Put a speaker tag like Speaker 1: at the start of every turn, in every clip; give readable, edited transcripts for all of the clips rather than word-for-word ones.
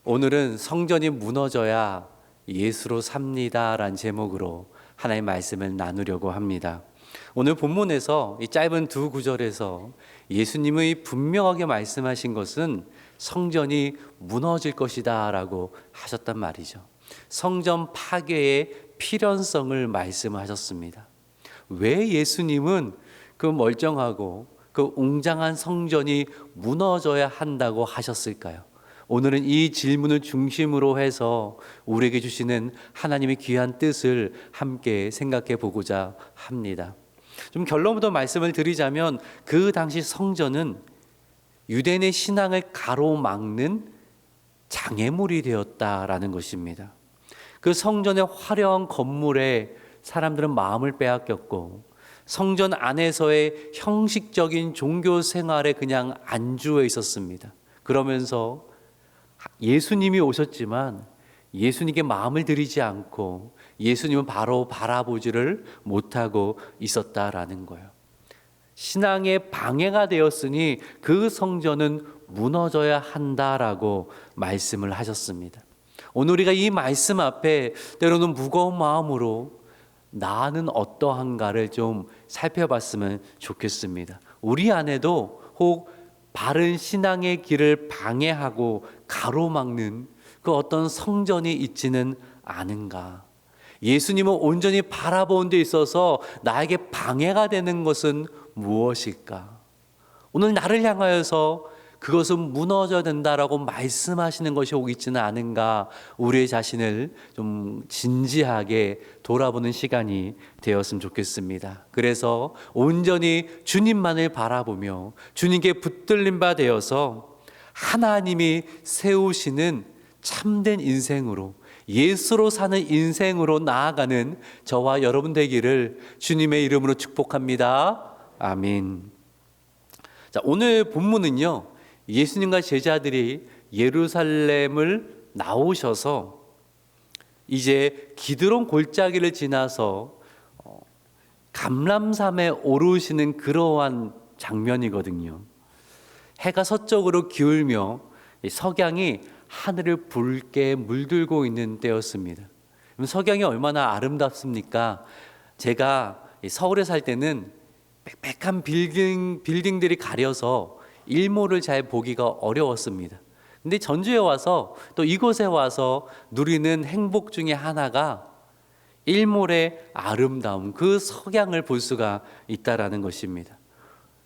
Speaker 1: 오늘은 성전이 무너져야 예수로 삽니다라는 제목으로 하나님의 말씀을 나누려고 합니다. 오늘 본문에서 이 짧은 두 구절에서 예수님의 분명하게 말씀하신 것은 성전이 무너질 것이다 라고 하셨단 말이죠. 성전 파괴의 필연성을 말씀하셨습니다. 왜 예수님은 그 멀쩡하고 그 웅장한 성전이 무너져야 한다고 하셨을까요? 오늘은 이 질문을 중심으로 해서 우리에게 주시는 하나님의 귀한 뜻을 함께 생각해 보고자 합니다. 좀 결론부터 말씀을 드리자면 그 당시 성전은 유대인의 신앙을 가로막는 장애물이 되었다라는 것입니다. 그 성전의 화려한 건물에 사람들은 마음을 빼앗겼고 성전 안에서의 형식적인 종교 생활에 그냥 안주해 있었습니다. 그러면서 예수님이 오셨지만 예수님께 마음을 들이지 않고 예수님은 바로 바라보지를 못하고 있었다라는 거예요. 신앙의 방해가 되었으니 그 성전은 무너져야 한다라고 말씀을 하셨습니다. 오늘 우리가 이 말씀 앞에 때로는 무거운 마음으로 나는 어떠한가를 좀 살펴봤으면 좋겠습니다. 우리 안에도 혹 바른 신앙의 길을 방해하고 가로막는 그 어떤 성전이 있지는 않은가? 예수님을 온전히 바라보는 데 있어서 나에게 방해가 되는 것은 무엇일까? 오늘 나를 향하여서 그것은 무너져야 된다라고 말씀하시는 것이 혹 있지는 않은가? 우리의 자신을 좀 진지하게 돌아보는 시간이 되었으면 좋겠습니다. 그래서 온전히 주님만을 바라보며 주님께 붙들린 바 되어서 하나님이 세우시는 참된 인생으로, 예수로 사는 인생으로 나아가는 저와 여러분 되기를 주님의 이름으로 축복합니다. 아멘. 자, 오늘 본문은요, 예수님과 제자들이 예루살렘을 나오셔서 이제 기드론 골짜기를 지나서 감람산에 오르시는 그러한 장면이거든요. 해가 서쪽으로 기울며 석양이 하늘을 붉게 물들고 있는 때였습니다. 석양이 얼마나 아름답습니까? 제가 서울에 살 때는 빽빽한 빌딩들이 가려서 일몰을 잘 보기가 어려웠습니다. 근데 전주에 와서 또 이곳에 와서 누리는 행복 중에 하나가 일몰의 아름다움, 그 석양을 볼 수가 있다라는 것입니다.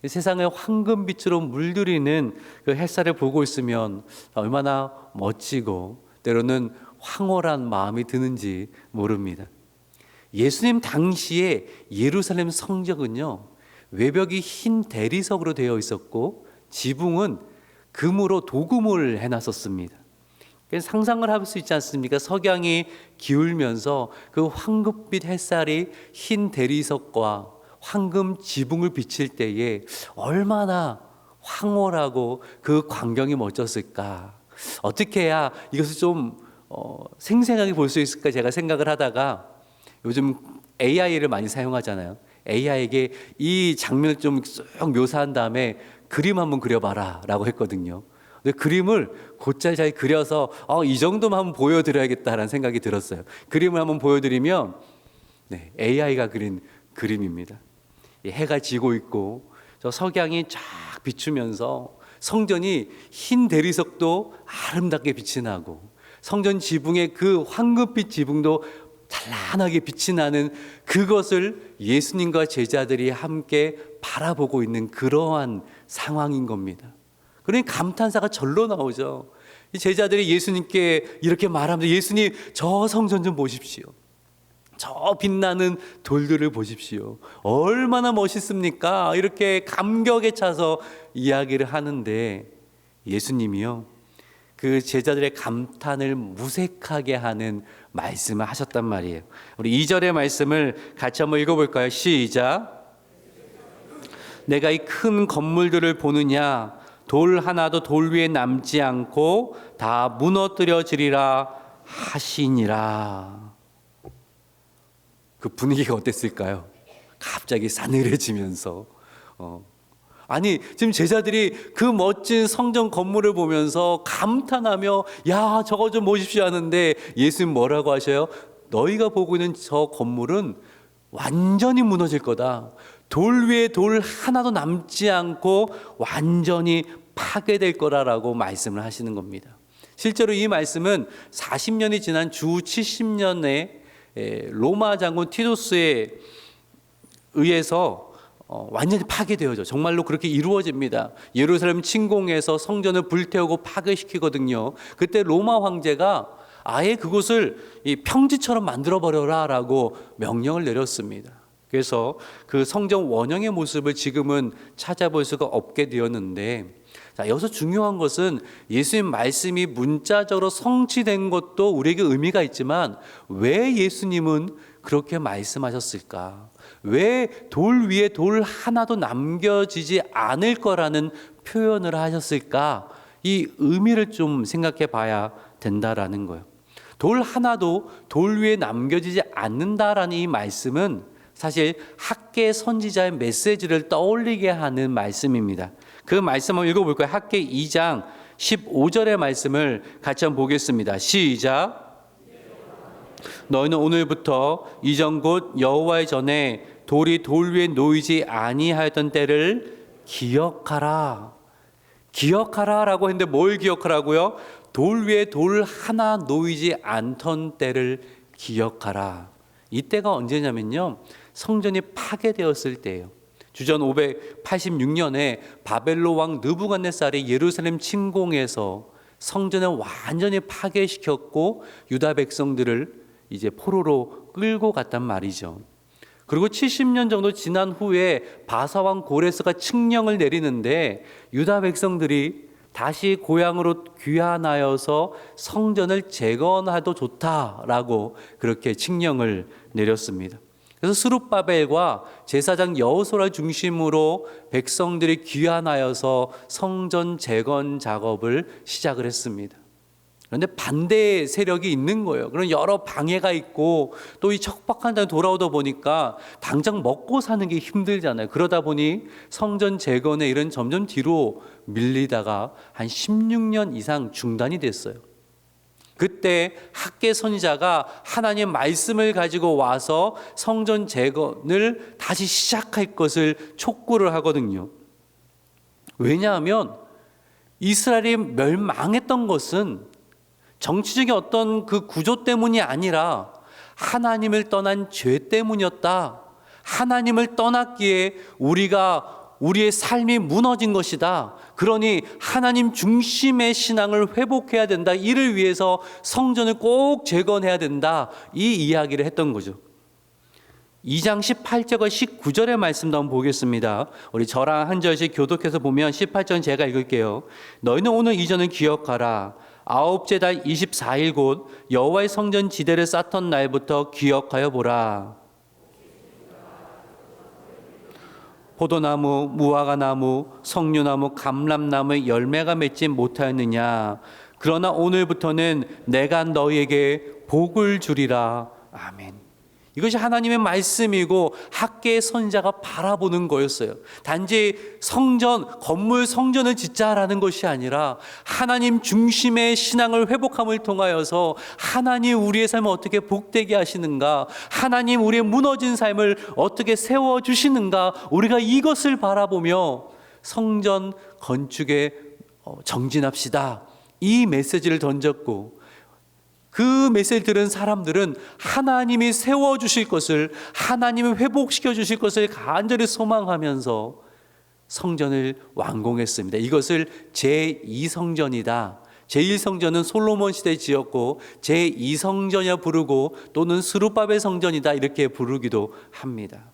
Speaker 1: 세상을 황금빛으로 물들이는 그 햇살을 보고 있으면 얼마나 멋지고 때로는 황홀한 마음이 드는지 모릅니다. 예수님 당시에 예루살렘 성전은요, 외벽이 흰 대리석으로 되어 있었고 지붕은 금으로 도금을 해놨었습니다. 상상을 할 수 있지 않습니까? 석양이 기울면서 그 황금빛 햇살이 흰 대리석과 황금 지붕을 비칠 때에 얼마나 황홀하고 그 광경이 멋졌을까? 어떻게 해야 이것을 좀 생생하게 볼 수 있을까? 제가 생각을 하다가 요즘 AI를 많이 사용하잖아요. AI에게 이 장면을 좀 쭉 묘사한 다음에 그림 한번 그려봐라 라고 했거든요. 근데 그림을 곧잘 잘 그려서 이 정도만 한번 보여드려야겠다라는 생각이 들었어요. 그림을 한번 보여드리면 AI가 그린 그림입니다. 해가 지고 있고 저 석양이 쫙 비추면서 성전이 흰 대리석도 아름답게 빛이 나고 성전 지붕의 그 황금빛 지붕도 찬란하게 빛이 나는 그것을 예수님과 제자들이 함께 바라보고 있는 그러한 상황인 겁니다. 그러니 감탄사가 절로 나오죠. 이 제자들이 예수님께 이렇게 말하면서 예수님 저 성전 좀 보십시오. 저 빛나는 돌들을 보십시오. 얼마나 멋있습니까? 이렇게 감격에 차서 이야기를 하는데 예수님이요, 그 제자들의 감탄을 무색하게 하는 말씀을 하셨단 말이에요. 우리 2절의 말씀을 같이 한번 읽어볼까요? 시작. 내가 이 큰 건물들을 보느냐? 돌 하나도 돌 위에 남지 않고 다 무너뜨려지리라 하시니라. 그 분위기가 어땠을까요? 갑자기 싸늘해지면서 아니, 지금 제자들이 그 멋진 성전 건물을 보면서 감탄하며 야, 저거 좀 보십시오 하는데 예수님 뭐라고 하셔요? 너희가 보고 있는 저 건물은 완전히 무너질 거다. 돌 위에 돌 하나도 남지 않고 완전히 파괴될 거라고 말씀을 하시는 겁니다. 실제로 이 말씀은 40년이 지난 주 70년에 로마 장군 티투스에 의해서 완전히 파괴되어져. 정말로 그렇게 이루어집니다. 예루살렘 침공해서 성전을 불태우고 파괴시키거든요. 그때 로마 황제가 아예 그곳을 이 평지처럼 만들어버려라 라고 명령을 내렸습니다. 그래서 그 성전 원형의 모습을 지금은 찾아볼 수가 없게 되었는데, 자, 여기서 중요한 것은 예수님 말씀이 문자적으로 성취된 것도 우리에게 의미가 있지만 왜 예수님은 그렇게 말씀하셨을까? 왜 돌 위에 돌 하나도 남겨지지 않을 거라는 표현을 하셨을까? 이 의미를 좀 생각해 봐야 된다라는 거예요. 돌 하나도 돌 위에 남겨지지 않는다라는 이 말씀은 사실 학계 선지자의 메시지를 떠올리게 하는 말씀입니다. 그 말씀 한번 읽어볼까요? 학계 2장 15절의 말씀을 같이 한번 보겠습니다. 시작. 너희는 오늘부터 이전 곧 여호와의 전에 돌이 돌 위에 놓이지 아니하였던 때를 기억하라. 기억하라 라고 했는데 뭘 기억하라고요? 돌 위에 돌 하나 놓이지 않던 때를 기억하라. 이때가 언제냐면요, 성전이 파괴되었을 때예요. 주전 586년에 바벨론 왕 느부갓네살이 예루살렘 침공해서 성전을 완전히 파괴시켰고 유다 백성들을 이제 포로로 끌고 갔단 말이죠. 그리고 70년 정도 지난 후에 바사왕 고레스가 칙령을 내리는데 유다 백성들이 다시 고향으로 귀환하여서 성전을 재건해도 좋다라고 그렇게 칙령을 내렸습니다. 그래서 스룹바벨과 제사장 여호수아를 중심으로 백성들이 귀환하여서 성전 재건 작업을 시작을 했습니다. 그런데 반대 세력이 있는 거예요. 그런 여러 방해가 있고 또 이 척박한 땅에 돌아오다 보니까 당장 먹고 사는 게 힘들잖아요. 그러다 보니 성전 재건의 일은 점점 뒤로 밀리다가 한 16년 이상 중단이 됐어요. 그때 학계 선지자가 하나님 말씀을 가지고 와서 성전 재건을 다시 시작할 것을 촉구를 하거든요. 왜냐하면 이스라엘이 멸망했던 것은 정치적인 어떤 그 구조 때문이 아니라 하나님을 떠난 죄 때문이었다. 하나님을 떠났기에 우리의 삶이 무너진 것이다. 그러니 하나님 중심의 신앙을 회복해야 된다. 이를 위해서 성전을 꼭 재건해야 된다. 이 이야기를 했던 거죠. 2장 18절과 19절의 말씀도 한번 보겠습니다. 우리 저랑 한 절씩 교독해서 보면 18절은 제가 읽을게요. 너희는 오늘 이전을 기억하라. 아홉째 달 24일 곧 여호와의 성전 지대를 쌓던 날부터 기억하여 보라. 포도나무, 무화과나무, 석류나무, 감람나무의 열매가 맺지 못하였느냐. 그러나 오늘부터는 내가 너희에게 복을 주리라. 아멘. 이것이 하나님의 말씀이고 학계의 선지자가 바라보는 거였어요. 단지 건물 성전을 짓자라는 것이 아니라 하나님 중심의 신앙을 회복함을 통하여서 하나님 우리의 삶을 어떻게 복되게 하시는가, 하나님 우리의 무너진 삶을 어떻게 세워주시는가, 우리가 이것을 바라보며 성전 건축에 정진합시다. 이 메시지를 던졌고, 그 메시지를 들은 사람들은 하나님이 세워주실 것을, 하나님이 회복시켜 주실 것을 간절히 소망하면서 성전을 완공했습니다. 이것을 제2성전이다. 제1성전은 솔로몬 시대에 지었고 제2성전이라 부르고 또는 스룹바벨 성전이다 이렇게 부르기도 합니다.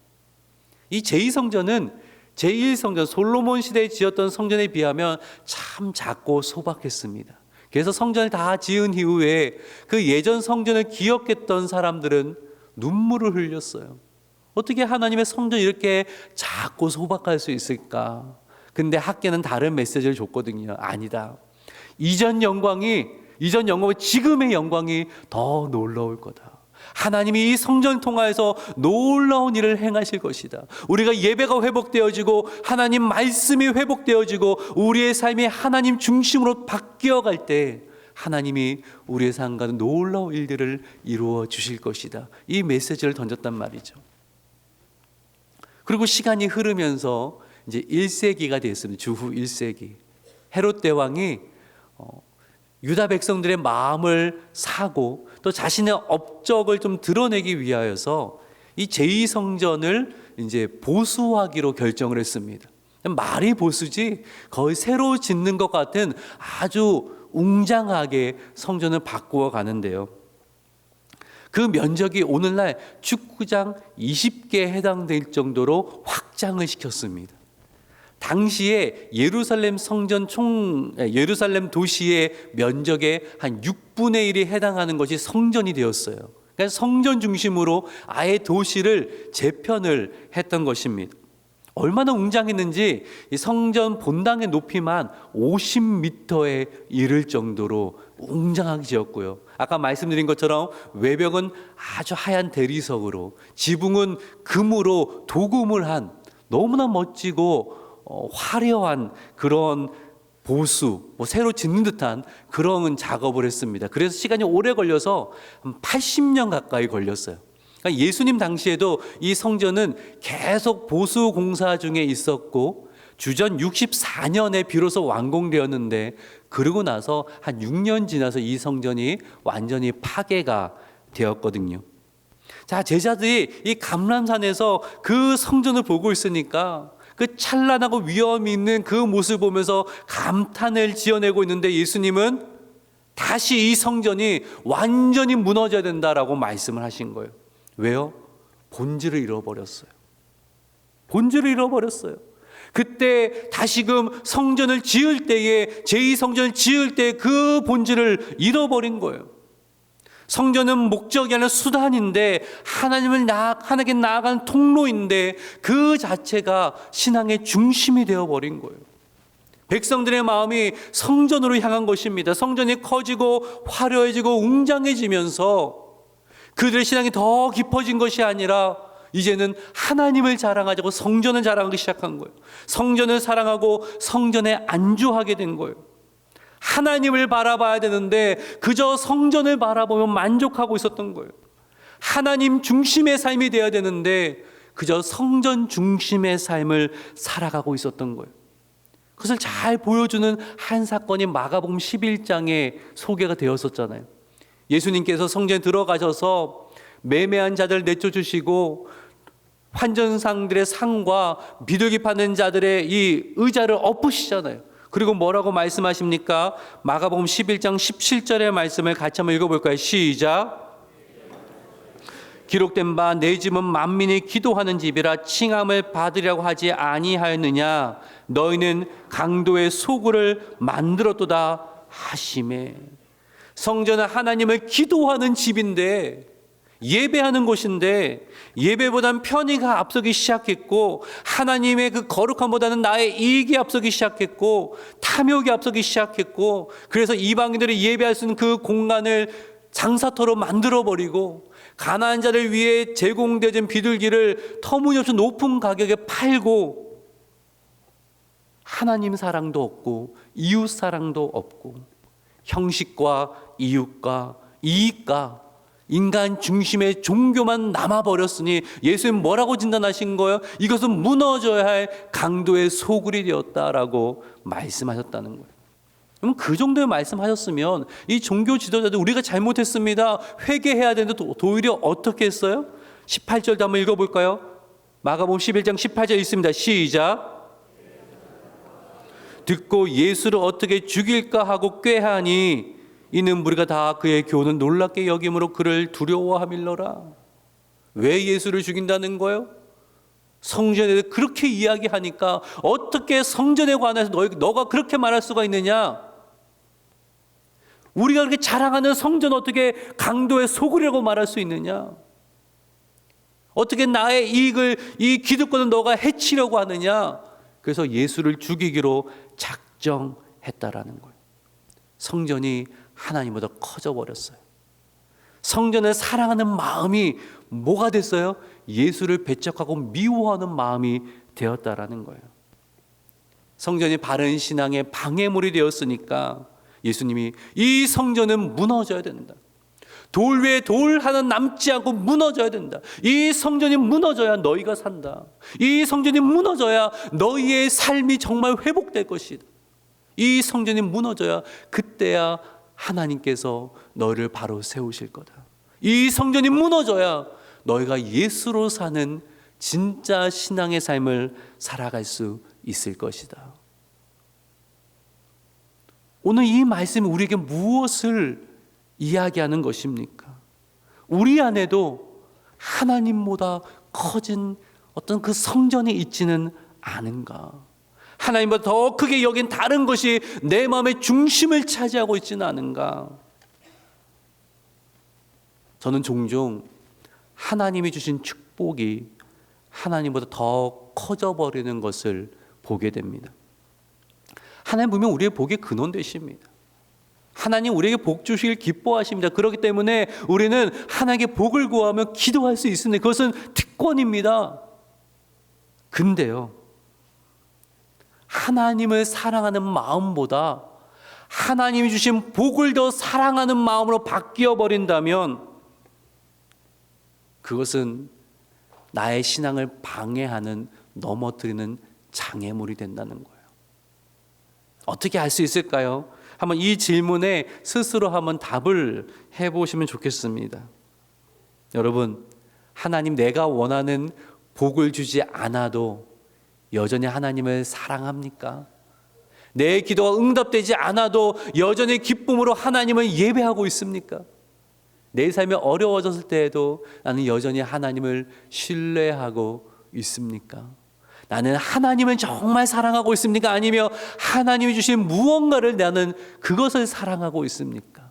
Speaker 1: 이 제2성전은 제1성전 솔로몬 시대에 지었던 성전에 비하면 참 작고 소박했습니다. 그래서 성전을 다 지은 이후에 그 예전 성전을 기억했던 사람들은 눈물을 흘렸어요. 어떻게 하나님의 성전이 이렇게 작고 소박할 수 있을까? 근데 학계는 다른 메시지를 줬거든요. 아니다. 이전 영광이 지금의 영광이 더 놀라울 거다. 하나님이 이 성전을 통하여서 놀라운 일을 행하실 것이다. 우리가 예배가 회복되어지고 하나님 말씀이 회복되어지고 우리의 삶이 하나님 중심으로 바뀌어갈 때 하나님이 우리의 삶 가운데 놀라운 일들을 이루어 주실 것이다. 이 메시지를 던졌단 말이죠. 그리고 시간이 흐르면서 이제 1세기가 됐습니다. 주후 1세기. 헤롯 대왕이 유다 백성들의 마음을 사고 또 자신의 업적을 좀 드러내기 위하여서 이 제2성전을 이제 보수하기로 결정을 했습니다. 말이 보수지 거의 새로 짓는 것 같은 아주 웅장하게 성전을 바꾸어 가는데요. 그 면적이 오늘날 축구장 20개에 해당될 정도로 확장을 시켰습니다. 당시에 예루살렘 예루살렘 도시의 면적의 한 6분의 1이 해당하는 것이 성전이 되었어요. 그러니까 성전 중심으로 아예 도시를 재편을 했던 것입니다. 얼마나 웅장했는지 이 성전 본당의 높이만 50m에 이를 정도로 웅장하게 지었고요. 아까 말씀드린 것처럼 외벽은 아주 하얀 대리석으로, 지붕은 금으로 도금을 한 너무나 멋지고 화려한 그런 보수, 새로 짓는 듯한 그런 작업을 했습니다. 그래서 시간이 오래 걸려서 한 80년 가까이 걸렸어요. 그러니까 예수님 당시에도 이 성전은 계속 보수 공사 중에 있었고 주전 64년에 비로소 완공되었는데 그러고 나서 한 6년 지나서 이 성전이 완전히 파괴가 되었거든요. 자, 제자들이 이 감람산에서 그 성전을 보고 있으니까 그 찬란하고 위엄이 있는 그 모습을 보면서 감탄을 지어내고 있는데 예수님은 다시 이 성전이 완전히 무너져야 된다라고 말씀을 하신 거예요. 왜요? 본질을 잃어버렸어요. 본질을 잃어버렸어요. 그때 다시금 성전을 지을 때에 제2성전을 지을 때 그 본질을 잃어버린 거예요. 성전은 목적이 아니라 수단인데 하나님께 나아가는 통로인데 그 자체가 신앙의 중심이 되어버린 거예요. 백성들의 마음이 성전으로 향한 것입니다. 성전이 커지고 화려해지고 웅장해지면서 그들의 신앙이 더 깊어진 것이 아니라 이제는 하나님을 자랑하자고 성전을 자랑하기 시작한 거예요. 성전을 사랑하고 성전에 안주하게 된 거예요. 하나님을 바라봐야 되는데 그저 성전을 바라보며 만족하고 있었던 거예요. 하나님 중심의 삶이 되어야 되는데 그저 성전 중심의 삶을 살아가고 있었던 거예요. 그것을 잘 보여주는 한 사건이 마가복음 11장에 소개가 되었었잖아요. 예수님께서 성전에 들어가셔서 매매한 자들 내쫓으시고 환전상들의 상과 비둘기 파는 자들의 이 의자를 엎으시잖아요. 그리고 뭐라고 말씀하십니까? 마가복음 11장 17절의 말씀을 같이 한번 읽어볼까요? 시작. 기록된 바 내 집은 만민이 기도하는 집이라 칭함을 받으려고 하지 아니하였느냐? 너희는 강도의 소굴을 만들었도다 하시매. 성전은 하나님을 기도하는 집인데 예배하는 곳인데 예배보다는 편의가 앞서기 시작했고 하나님의 그 거룩함보다는 나의 이익이 앞서기 시작했고 탐욕이 앞서기 시작했고 그래서 이방인들이 예배할 수 있는 그 공간을 장사터로 만들어버리고 가난한 자를 위해 제공되어진 비둘기를 터무니없이 높은 가격에 팔고 하나님 사랑도 없고 이웃 사랑도 없고 형식과 이웃과 이익과 인간 중심의 종교만 남아버렸으니 예수님 뭐라고 진단하신 거예요? 이것은 무너져야 할 강도의 소굴이 되었다라고 말씀하셨다는 거예요. 그럼 그 정도의 말씀하셨으면 이 종교 지도자들 우리가 잘못했습니다. 회개해야 되는데 오히려 어떻게 했어요? 18절도 한번 읽어볼까요? 마가복음 11장 18절 있습니다. 시작. 듣고 예수를 어떻게 죽일까 하고 꾀하니 이는 무리가 다 그의 교훈을 놀랍게 여김으로 그를 두려워함일러라. 왜 예수를 죽인다는 거예요? 성전에 대해서 그렇게 이야기하니까 어떻게 성전에 관해서 너가 그렇게 말할 수가 있느냐? 우리가 그렇게 자랑하는 성전 어떻게 강도의 소굴이라고 말할 수 있느냐? 어떻게 나의 이익을 이 기득권을 너가 해치려고 하느냐? 그래서 예수를 죽이기로 작정했다라는 거예요. 성전이 하나님보다 커져 버렸어요. 성전을 사랑하는 마음이 뭐가 됐어요? 예수를 배척하고 미워하는 마음이 되었다라는 거예요. 성전이 바른 신앙의 방해물이 되었으니까 예수님이 이 성전은 무너져야 된다. 돌 위에 돌 하나 남지 않고 무너져야 된다. 이 성전이 무너져야 너희가 산다. 이 성전이 무너져야 너희의 삶이 정말 회복될 것이다. 이 성전이 무너져야 그때야 하나님께서 너를 바로 세우실 거다. 이 성전이 무너져야 너희가 예수로 사는 진짜 신앙의 삶을 살아갈 수 있을 것이다. 오늘 이 말씀이 우리에게 무엇을 이야기하는 것입니까? 우리 안에도 하나님보다 커진 어떤 그 성전이 있지는 않은가? 하나님보다 더 크게 여긴 다른 것이 내 마음의 중심을 차지하고 있지는 않은가? 저는 종종 하나님이 주신 축복이 하나님보다 더 커져버리는 것을 보게 됩니다. 하나님 분명 우리의 복의 근원 되십니다. 하나님 우리에게 복 주시길 기뻐하십니다. 그렇기 때문에 우리는 하나님께 복을 구하며 기도할 수 있습니다. 그것은 특권입니다. 근데요, 하나님을 사랑하는 마음보다 하나님이 주신 복을 더 사랑하는 마음으로 바뀌어 버린다면 그것은 나의 신앙을 방해하는, 넘어뜨리는 장애물이 된다는 거예요. 어떻게 알 수 있을까요? 한번 이 질문에 스스로 한번 답을 해보시면 좋겠습니다. 여러분, 하나님 내가 원하는 복을 주지 않아도 여전히 하나님을 사랑합니까? 내 기도가 응답되지 않아도 여전히 기쁨으로 하나님을 예배하고 있습니까? 내 삶이 어려워졌을 때에도 나는 여전히 하나님을 신뢰하고 있습니까? 나는 하나님을 정말 사랑하고 있습니까? 아니면 하나님이 주신 무언가를 나는 그것을 사랑하고 있습니까?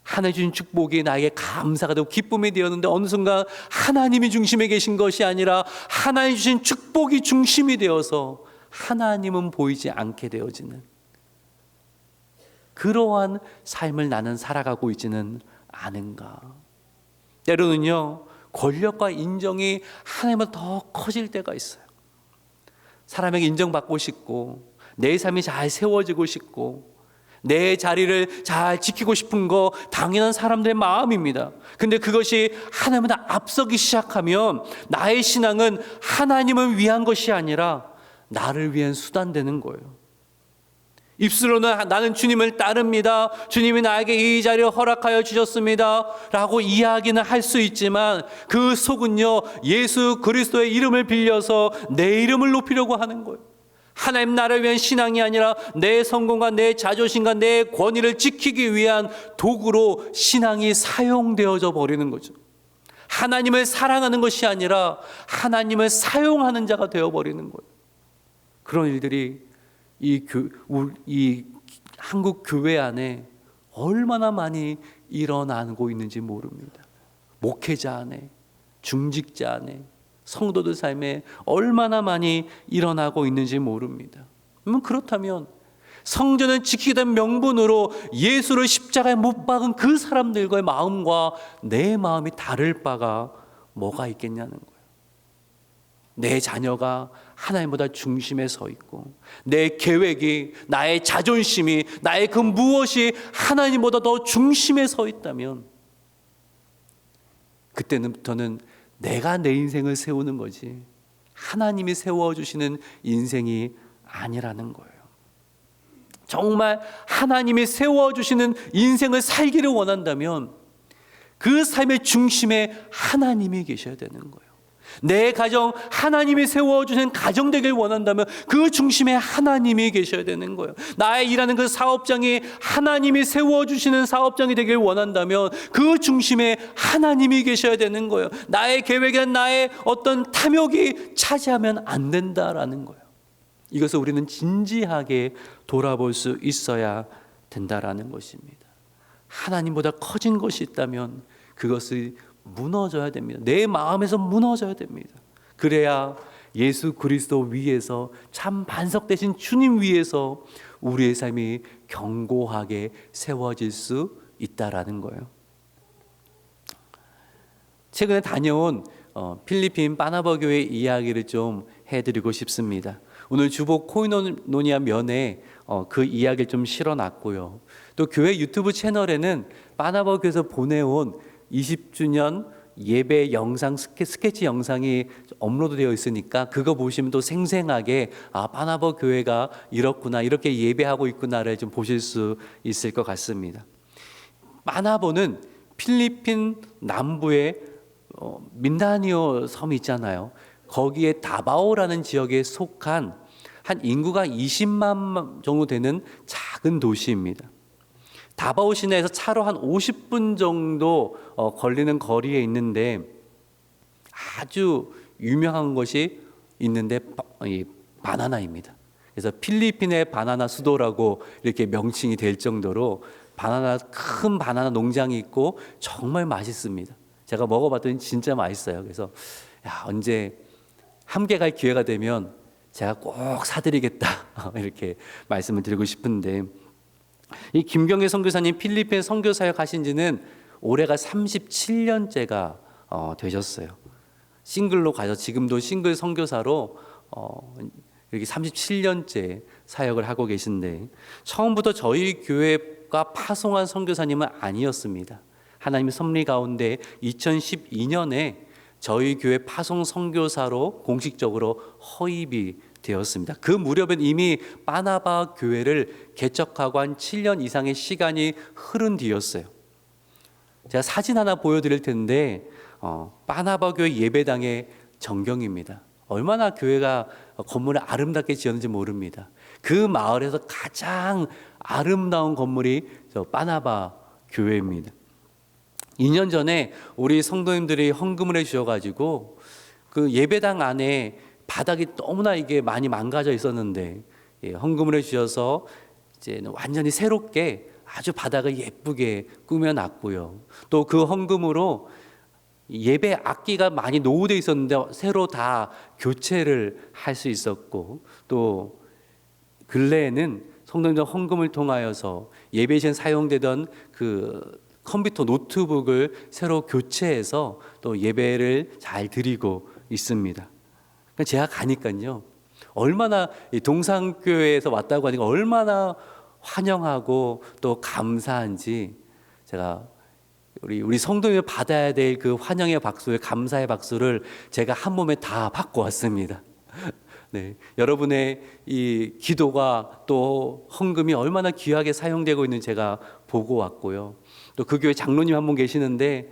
Speaker 1: 하나님 주신 축복이 나에게 감사가 되고 기쁨이 되었는데 어느 순간 하나님이 중심에 계신 것이 아니라 하나님 주신 축복이 중심이 되어서 하나님은 보이지 않게 되어지는 그러한 삶을 나는 살아가고 있지는 않은가? 때로는요, 권력과 인정이 하나님보다 더 커질 때가 있어요. 사람에게 인정받고 싶고 내 삶이 잘 세워지고 싶고 내 자리를 잘 지키고 싶은 거 당연한 사람들의 마음입니다. 근데 그것이 하나님보다 앞서기 시작하면 나의 신앙은 하나님을 위한 것이 아니라 나를 위한 수단 되는 거예요. 입술로는 나는 주님을 따릅니다. 주님이 나에게 이 자리를 허락하여 주셨습니다. 라고 이야기는 할 수 있지만 그 속은요, 예수 그리스도의 이름을 빌려서 내 이름을 높이려고 하는 거예요. 하나님 나를 위한 신앙이 아니라 내 성공과 내 자존심과 내 권위를 지키기 위한 도구로 신앙이 사용되어져 버리는 거죠. 하나님을 사랑하는 것이 아니라 하나님을 사용하는 자가 되어버리는 거예요. 그런 일들이 이 한국 교회 안에 얼마나 많이 일어나고 있는지 모릅니다. 목회자 안에, 중직자 안에, 성도들 삶에 얼마나 많이 일어나고 있는지 모릅니다. 그렇다면 성전을 지키겠다는 명분으로 예수를 십자가에 못 박은 그 사람들과의 마음과 내 마음이 다를 바가 뭐가 있겠냐는 거예요. 내 자녀가 하나님보다 중심에 서 있고 내 계획이, 나의 자존심이, 나의 그 무엇이 하나님보다 더 중심에 서 있다면 그때부터는 내가 내 인생을 세우는 거지 하나님이 세워주시는 인생이 아니라는 거예요. 정말 하나님이 세워주시는 인생을 살기를 원한다면 그 삶의 중심에 하나님이 계셔야 되는 거예요. 내 가정, 하나님이 세워주신 가정 되길 원한다면 그 중심에 하나님이 계셔야 되는 거예요. 나의 일하는 그 사업장이 하나님이 세워주시는 사업장이 되길 원한다면 그 중심에 하나님이 계셔야 되는 거예요. 나의 계획이나 나의 어떤 탐욕이 차지하면 안 된다라는 거예요. 이것을 우리는 진지하게 돌아볼 수 있어야 된다라는 것입니다. 하나님보다 커진 것이 있다면 그것이 무너져야 됩니다. 내 마음에서 무너져야 됩니다. 그래야 예수 그리스도 위에서 참 반석 되신 주님 위에서 우리의 삶이 견고하게 세워질 수 있다라는 거예요. 최근에 다녀온 필리핀 파나바 교회 이야기를 좀 해드리고 싶습니다. 오늘 주보 코이노니아 면에 그 이야기를 좀 실어놨고요. 또 교회 유튜브 채널에는 파나바 교회에서 보내온 20주년 예배 영상 스케치 영상이 업로드되어 있으니까 그거 보시면 또 생생하게 파나바 교회가 이렇구나, 이렇게 예배하고 있구나를 좀 보실 수 있을 것 같습니다. 파나바는 필리핀 남부의 민다니오 섬이 있잖아요. 거기에 다바오라는 지역에 속한 한 인구가 20만 정도 되는 작은 도시입니다. 다바오 시내에서 차로 한 50분 정도 걸리는 거리에 있는데 아주 유명한 것이 있는데 바나나입니다. 그래서 필리핀의 바나나 수도라고 이렇게 명칭이 될 정도로 큰 바나나 농장이 있고 정말 맛있습니다. 제가 먹어봤더니 진짜 맛있어요. 그래서 언제 함께 갈 기회가 되면 제가 꼭 사드리겠다 이렇게 말씀을 드리고 싶은데, 이 김경애 선교사님 필리핀 선교 사역 하신 지는 올해가 37년째가 되셨어요. 싱글로 가서 지금도 싱글 선교사로 이렇게 37년째 사역을 하고 계신데, 처음부터 저희 교회가 파송한 선교사님은 아니었습니다. 하나님의 섭리 가운데 2012년에 저희 교회 파송 선교사로 공식적으로 허입이 되었습니다. 그 무렵엔 이미 파나바 교회를 개척하고 한 7년 이상의 시간이 흐른 뒤였어요. 제가 사진 하나 보여드릴 텐데 파나바 교회 예배당의 전경입니다. 얼마나 교회가 건물을 아름답게 지었는지 모릅니다. 그 마을에서 가장 아름다운 건물이 저 파나바 교회입니다. 2년 전에 우리 성도님들이 헌금을 해주셔가지고 그 예배당 안에 바닥이 너무나 이게 많이 망가져 있었는데 헌금을 해주셔서 이제 완전히 새롭게 아주 바닥을 예쁘게 꾸며놨고요. 또 그 헌금으로 예배 악기가 많이 노후되어 있었는데 새로 다 교체를 할 수 있었고, 또 근래에는 성도님들 헌금을 통하여서 예배 시에 사용되던 그 컴퓨터 노트북을 새로 교체해서 또 예배를 잘 드리고 있습니다. 제가 가니까요, 얼마나 동산교회에서 왔다고 하니까 얼마나 환영하고 또 감사한지, 제가 우리 성도님이 받아야 될 그 환영의 박수를, 감사의 박수를 제가 한 몸에 다 받고 왔습니다. 네, 여러분의 이 기도가 또 헌금이 얼마나 귀하게 사용되고 있는지 제가 보고 왔고요. 또 그 교회 장로님 한 분 계시는데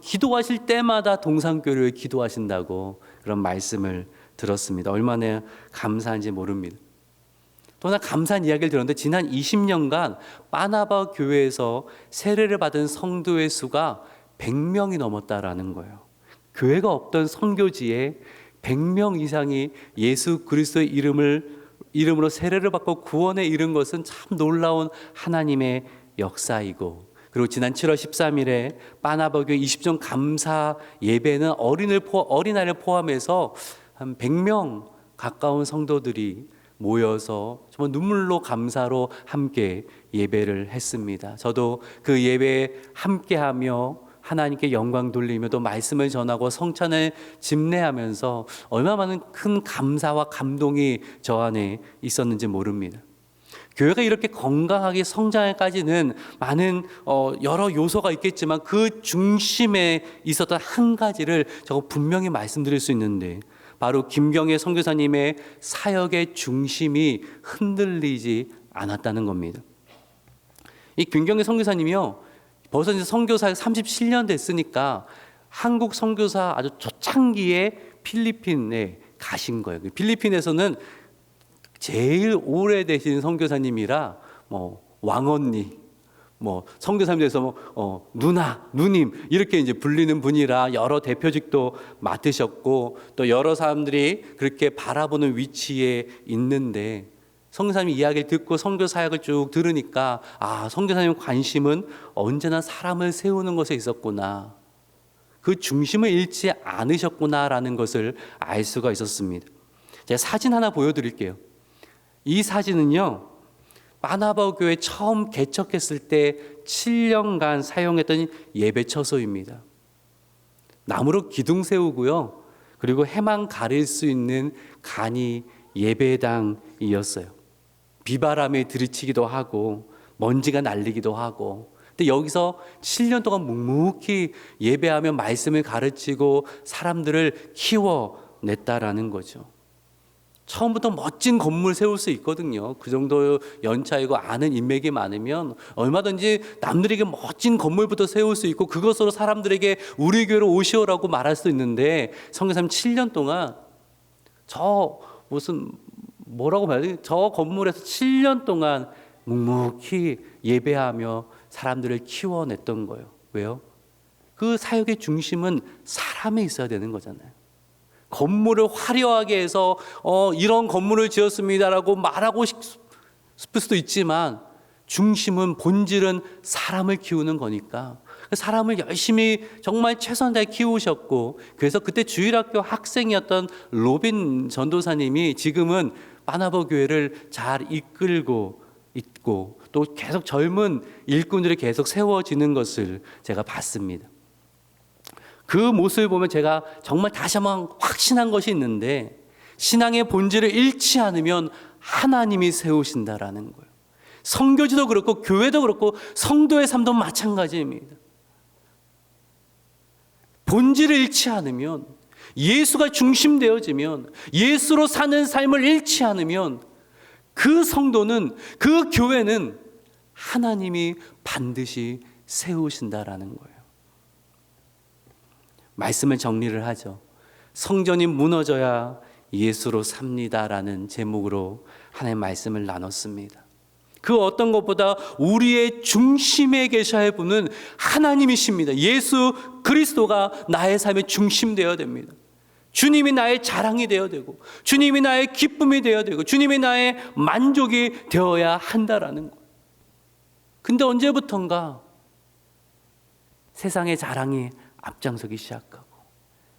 Speaker 1: 기도하실 때마다 동산교회를 기도하신다고 그런 말씀을 들었습니다. 얼마나 감사한지 모릅니다. 또 하나 감사한 이야기를 들었는데, 지난 20년간 파나바 교회에서 세례를 받은 성도의 수가 100명이 넘었다라는 거예요. 교회가 없던 선교지에 100명 이상이 예수 그리스도의 이름으로 세례를 받고 구원에 이른 것은 참 놀라운 하나님의 역사이고, 그리고 지난 7월 13일에 파나바 교회 20전 감사 예배는 어린아이를 포함해서 한 100명 가까운 성도들이 모여서 정말 눈물로 감사로 함께 예배를 했습니다. 저도 그 예배에 함께하며 하나님께 영광 돌리며 또 말씀을 전하고 성찬을 집례하면서 얼마나 많은 큰 감사와 감동이 저 안에 있었는지 모릅니다. 교회가 이렇게 건강하게 성장하기까지는 많은 여러 요소가 있겠지만 그 중심에 있었던 한 가지를 제가 분명히 말씀드릴 수 있는데, 바로 김경애 선교사님의 사역의 중심이 흔들리지 않았다는 겁니다. 이 김경애 선교사님이요, 벌써 이제 선교사에 37년 됐으니까 한국 선교사 아주 초창기에 필리핀에 가신 거예요. 필리핀에서는 제일 오래되신 선교사님이라 왕언니, 선교사님에서 누나, 누님 이렇게 이제 불리는 분이라 여러 대표직도 맡으셨고, 또 여러 사람들이 그렇게 바라보는 위치에 있는데, 선교사님 이야기를 듣고 선교 사역을 쭉 들으니까 선교사님 관심은 언제나 사람을 세우는 것에 있었구나, 그 중심을 잃지 않으셨구나라는 것을 알 수가 있었습니다. 제가 사진 하나 보여드릴게요. 이 사진은요, 바나바 교회 처음 개척했을 때 7년간 사용했던 예배 처소입니다. 나무로 기둥 세우고요. 그리고 해만 가릴 수 있는 간이 예배당이었어요. 비바람에 들이치기도 하고 먼지가 날리기도 하고, 근데 여기서 7년 동안 묵묵히 예배하며 말씀을 가르치고 사람들을 키워냈다라는 거죠. 처음부터 멋진 건물 세울 수 있거든요. 그 정도 연차이고 아는 인맥이 많으면 얼마든지 남들에게 멋진 건물부터 세울 수 있고 그것으로 사람들에게 우리 교회로 오시오라고 말할 수 있는데, 성교사님 7년 동안 저 뭐라고 말해야 되지? 저 건물에서 7년 동안 묵묵히 예배하며 사람들을 키워냈던 거예요. 왜요? 그 사역의 중심은 사람에 있어야 되는 거잖아요. 건물을 화려하게 해서 이런 건물을 지었습니다라고 말하고 싶을 수도 있지만, 중심은, 본질은 사람을 키우는 거니까 사람을 열심히 정말 최선 다해 키우셨고, 그래서 그때 주일학교 학생이었던 로빈 전도사님이 지금은 바나바 교회를 잘 이끌고 있고 또 계속 젊은 일꾼들이 계속 세워지는 것을 제가 봤습니다. 그 모습을 보면 제가 정말 다시 한번 확신한 것이 있는데, 신앙의 본질을 잃지 않으면 하나님이 세우신다라는 거예요. 선교지도 그렇고 교회도 그렇고 성도의 삶도 마찬가지입니다. 본질을 잃지 않으면, 예수가 중심되어지면, 예수로 사는 삶을 잃지 않으면 그 성도는, 그 교회는 하나님이 반드시 세우신다라는 거예요. 말씀을 정리를 하죠. 성전이 무너져야 예수로 삽니다라는 제목으로 하나님의 말씀을 나눴습니다. 그 어떤 것보다 우리의 중심에 계셔야 할 분은 하나님이십니다. 예수 그리스도가 나의 삶의 중심 되어야 됩니다. 주님이 나의 자랑이 되어야 되고, 주님이 나의 기쁨이 되어야 되고, 주님이 나의 만족이 되어야 한다라는 거예요. 근데 언제부턴가 세상의 자랑이 앞장서기 시작하고,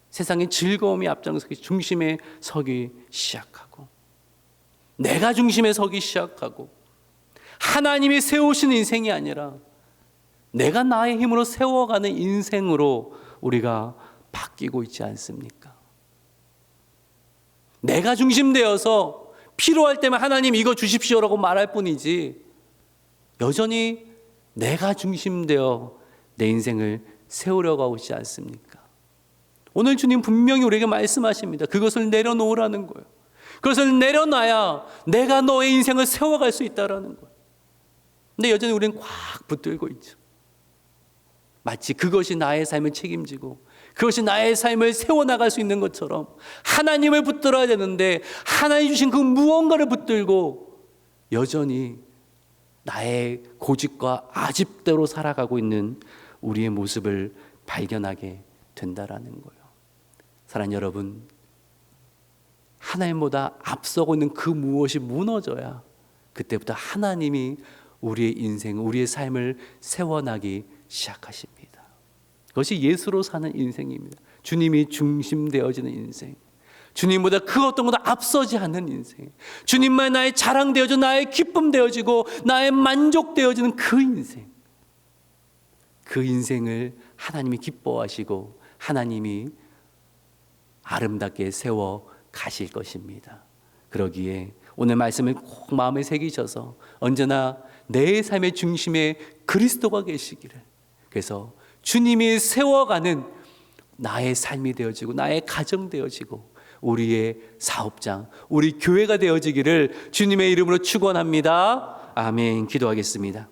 Speaker 1: 세상의 즐거움이 앞장서기, 중심에 서기 시작하고, 내가 중심에 서기 시작하고, 하나님이 세우신 인생이 아니라 내가 나의 힘으로 세워가는 인생으로 우리가 바뀌고 있지 않습니까? 내가 중심되어서 필요할 때만 하나님 이거 주십시오라고 말할 뿐이지, 여전히 내가 중심되어 내 인생을 세우려고 하고 있지 않습니까? 오늘 주님 분명히 우리에게 말씀하십니다. 그것을 내려놓으라는 거예요. 그것을 내려놔야 내가 너의 인생을 세워갈 수 있다는 거예요. 근데 여전히 우리는 꽉 붙들고 있죠. 마치 그것이 나의 삶을 책임지고 그것이 나의 삶을 세워나갈 수 있는 것처럼 하나님을 붙들어야 되는데, 하나님 주신 그 무언가를 붙들고 여전히 나의 고집과 아집대로 살아가고 있는 우리의 모습을 발견하게 된다라는 거예요. 사랑하는 여러분, 하나님보다 앞서고 있는 그 무엇이 무너져야 그때부터 하나님이 우리의 인생, 우리의 삶을 세워나기 시작하십니다. 그것이 예수로 사는 인생입니다. 주님이 중심되어지는 인생, 주님보다 그 어떤 것도 앞서지 않는 인생, 주님만 나의 자랑되어지고 나의 기쁨 되어지고 나의 만족 되어지는 그 인생, 그 인생을 하나님이 기뻐하시고 하나님이 아름답게 세워 가실 것입니다. 그러기에 오늘 말씀을 꼭 마음에 새기셔서 언제나 내 삶의 중심에 그리스도가 계시기를, 그래서 주님이 세워가는 나의 삶이 되어지고 나의 가정 되어지고 우리의 사업장, 우리 교회가 되어지기를 주님의 이름으로 축원합니다. 아멘. 기도하겠습니다.